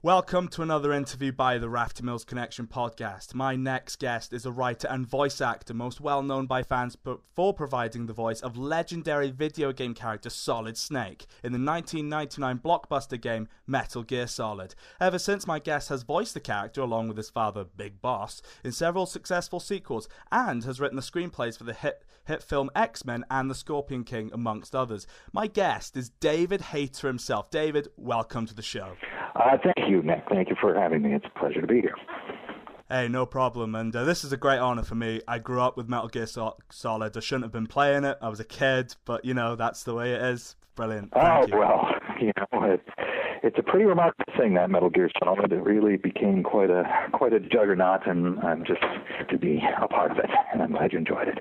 Welcome to another interview by the Rafferty Mills Connection podcast. My next guest is a writer and voice actor, most well known by fans for providing the voice of legendary video game character Solid Snake in the 1999 blockbuster game Metal Gear Solid. Ever since, my guest has voiced the character along with his father, Big Boss, in several successful sequels and has written the screenplays for the hit film X-Men and The Scorpion King, amongst others. My guest is David Hayter himself. David, welcome to the show. Thank you, Nick. Thank you for having me. It's a pleasure to be here. Hey, no problem. And this is a great honor for me. I grew up with Metal Gear Solid. I shouldn't have been playing it. I was a kid, but, that's the way it is. Brilliant. Thank you. Well, it's a pretty remarkable thing, that Metal Gear Solid. It really became quite a juggernaut, and I'm just to be a part of it, and I'm glad you enjoyed it.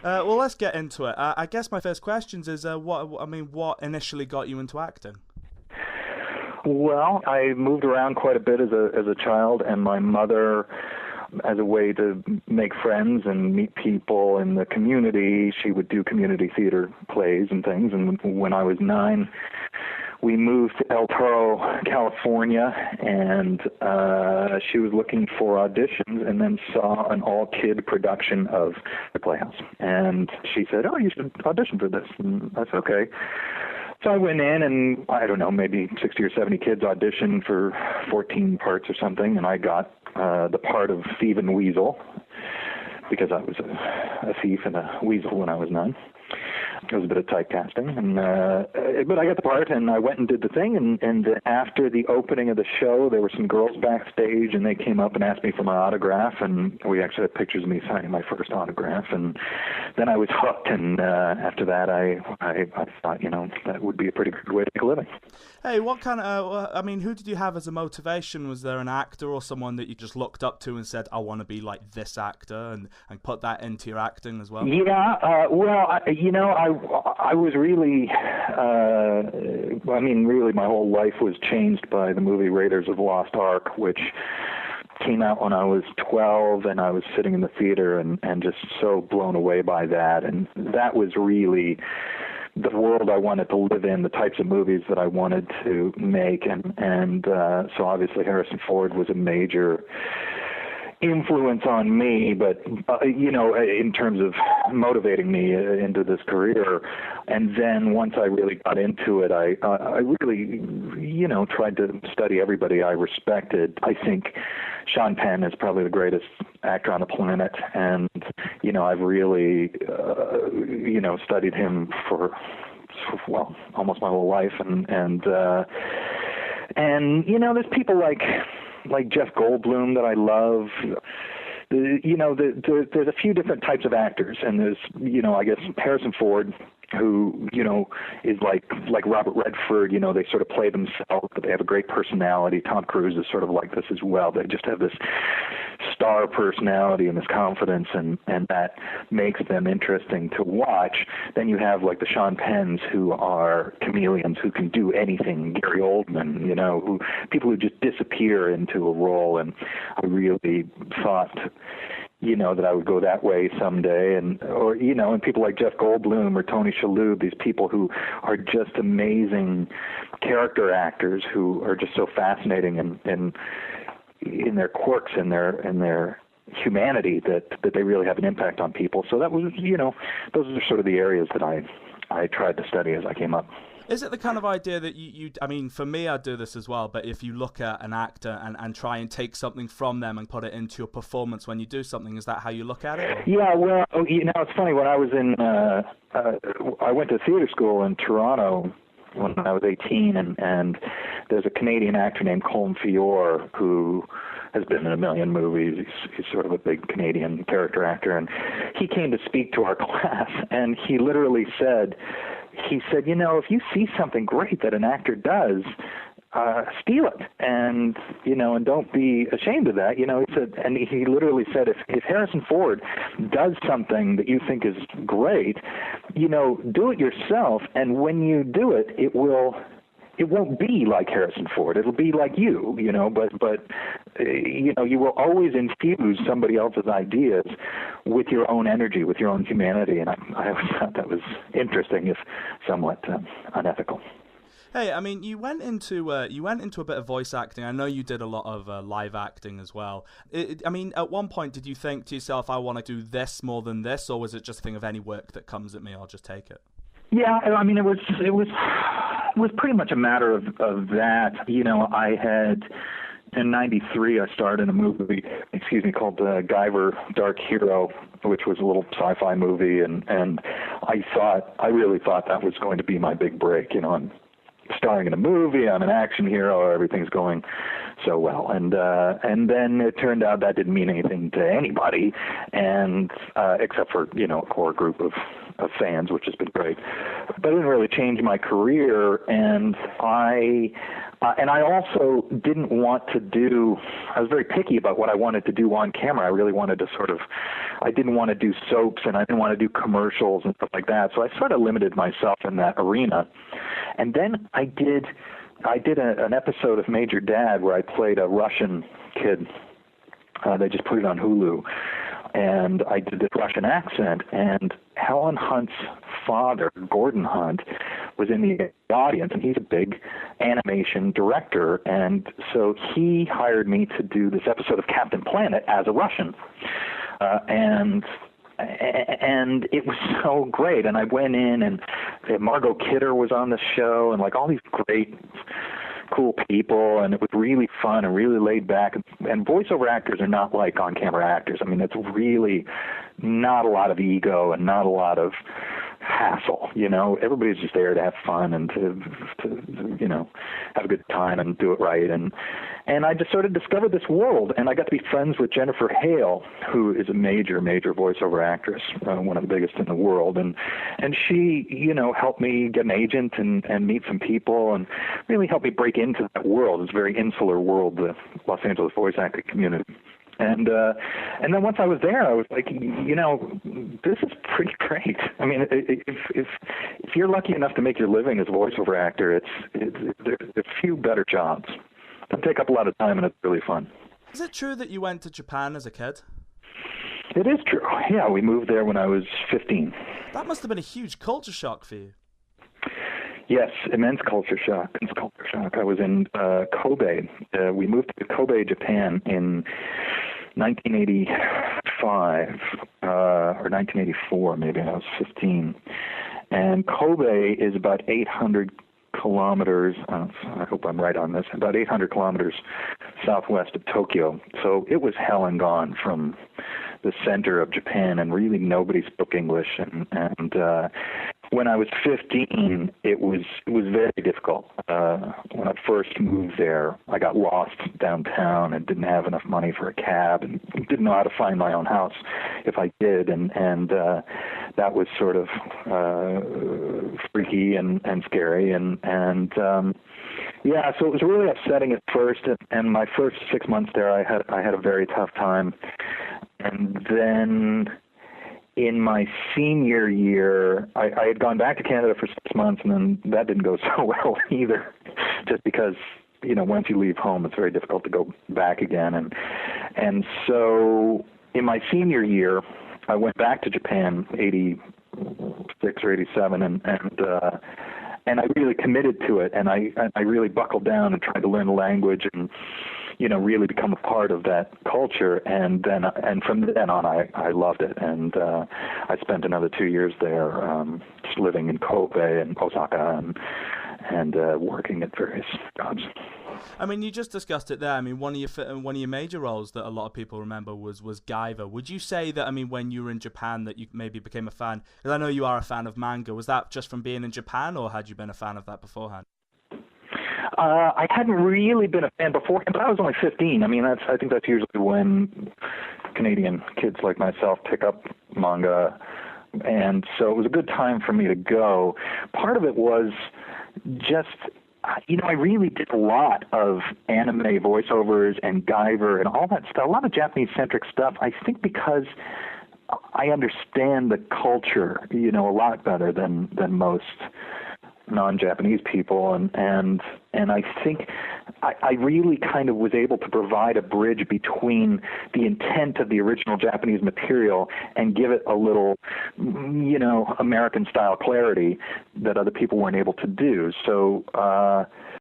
Well, let's get into it. I guess my first question is, what initially got you into acting? Well, I moved around quite a bit as a child, and my mother, as a way to make friends and meet people in the community, she would do community theater plays and things. And when I was 9, we moved to El Toro, California, and she was looking for auditions and then saw an all-kid production of The Playhouse. And she said, "Oh, you should audition for this." And I said, "Okay." So I went in, and I don't know, maybe 60 or 70 kids auditioned for 14 parts or something, and I got the part of Thief and Weasel because I was a thief and a weasel when I was 9. It was a bit of typecasting, but I got the part, and I went and did the thing, and after the opening of the show, there were some girls backstage, and they came up and asked me for my autograph, and we actually had pictures of me signing my first autograph, and then I was hooked, and after that, I thought, that would be a pretty good way to make a living. Hey, what kind of, who did you have as a motivation? Was there an actor or someone that you just looked up to and said, I want to be like this actor, and put that into your acting as well? Yeah, I was really, really my whole life was changed by the movie Raiders of the Lost Ark, which came out when I was 12, and I was sitting in the theater and just so blown away by that. And that was really the world I wanted to live in, the types of movies that I wanted to make. And so obviously Harrison Ford was a major influence on me, but in terms of motivating me into this career. And then once I really got into it, I really tried to study everybody I respected. I think Sean Penn is probably the greatest actor on the planet, and I've really studied him for almost my whole life, and there's people like Jeff Goldblum that I love. There's a few different types of actors, and there's, I guess Harrison Ford, who, is like Robert Redford, they sort of play themselves, but they have a great personality. Tom Cruise is sort of like this as well. They just have this star personality and this confidence, and that makes them interesting to watch. Then you have like the Sean Penns, who are chameleons, who can do anything. Gary Oldman, people who just disappear into a role. And I really thought, that I would go that way someday, and people like Jeff Goldblum or Tony Shalhoub, these people who are just amazing character actors who are just so fascinating and in their quirks and their humanity that they really have an impact on people. So that was, those are sort of the areas that I tried to study as I came up. Is it the kind of idea that for me, I do this as well, but if you look at an actor and try and take something from them and put it into your performance when you do something, is that how you look at it? Or? Yeah, well, it's funny. When I was I went to theater school in Toronto when I was 18, and there's a Canadian actor named Colm Feore who has been in a million movies. He's sort of a big Canadian character actor, and he came to speak to our class, and he literally said, if you see something great that an actor does, steal it, and don't be ashamed of that. He said, and he literally said, if Harrison Ford does something that you think is great, do it yourself, and when you do it, it won't be like Harrison Ford. It'll be like you, but you will always infuse somebody else's ideas with your own energy, with your own humanity. And I always thought that was interesting, if somewhat unethical. Hey, I mean, you went into a bit of voice acting. I know you did a lot of live acting as well. I mean, at one point, did you think to yourself, "I want to do this more than this," or was it just a thing of any work that comes at me, I'll just take it? Yeah, I mean, it was pretty much a matter of that. You know, I had in '93 I starred in a movie, called Guyver, Dark Hero, which was a little sci-fi movie, and I really thought that was going to be my big break. You know, I'm starring in a movie, I'm an action hero, everything's going so well, and then it turned out that didn't mean anything to anybody, and except for, you know, a core group of fans, which has been great. But it didn't really change my career, and I also didn't want to do, I was very picky about what I wanted to do on camera. I really wanted to I didn't want to do soaps, and I didn't want to do commercials and stuff like that, so I sort of limited myself in that arena. And then I did an episode of Major Dad where I played a Russian kid. They just put it on Hulu. And I did this Russian accent, and Helen Hunt's father, Gordon Hunt, was in the audience, and he's a big animation director, and so he hired me to do this episode of Captain Planet as a Russian. And it was so great, and I went in, and Margot Kidder was on the show, and like all these great, cool people, and it was really fun and really laid back. And voiceover actors are not like on-camera actors. I mean, it's really not a lot of ego and not a lot of hassle. You know, everybody's just there to have fun and to you know, have a good time and do it right. And I just sort of discovered this world, and I got to be friends with Jennifer Hale, who is a major voiceover actress, one of the biggest in the world, and she, you know, helped me get an agent and meet some people, and really helped me break into that world. It's a very insular world, the Los Angeles voice acting community. And then once I was there, I was like, you know, this is pretty great. I mean, if you're lucky enough to make your living as a voiceover actor, there's a few better jobs. They take up a lot of time, and it's really fun. Is it true that you went to Japan as a kid? It is true. Yeah, we moved there when I was 15. That must have been a huge culture shock for you. Yes, immense culture shock. I was in Kobe. We moved to Kobe, Japan in 1985 or 1984, maybe. I was 15. And Kobe is about 800 kilometers, I hope I'm right on this, about 800 kilometers southwest of Tokyo. So it was hell and gone from the center of Japan, and really nobody spoke English. And when I was 15, it was very difficult. When I first moved there, I got lost downtown and didn't have enough money for a cab, and didn't know how to find my own house if I did, and that was sort of freaky and scary, and yeah, so it was really upsetting at first. And my first 6 months there, I had a very tough time, and then in my senior year, I had gone back to Canada for 6 months, and then that didn't go so well either, just because, you know, once you leave home, it's very difficult to go back again. And so in my senior year, I went back to Japan, 86 or 87, and I really committed to it, and I really buckled down and tried to learn the language and, you know, really become a part of that culture. And from then on, I loved it. And I spent another 2 years there, just living in Kobe and Osaka and working at various jobs. I mean, you just discussed it there. I mean, one of your major roles that a lot of people remember was Guyver. Would you say that, I mean, when you were in Japan, that you maybe became a fan? Because I know you are a fan of manga. Was that just from being in Japan, or had you been a fan of that beforehand? I hadn't really been a fan beforehand, but I was only 15. I mean, I think that's usually when Canadian kids like myself pick up manga, and so it was a good time for me to go. Part of it was just, you know, I really did a lot of anime voiceovers and Guyver and all that stuff, a lot of Japanese-centric stuff, I think because I understand the culture, you know, a lot better than most non-Japanese people, and I think I really kind of was able to provide a bridge between the intent of the original Japanese material and give it a little, American-style clarity that other people weren't able to do. So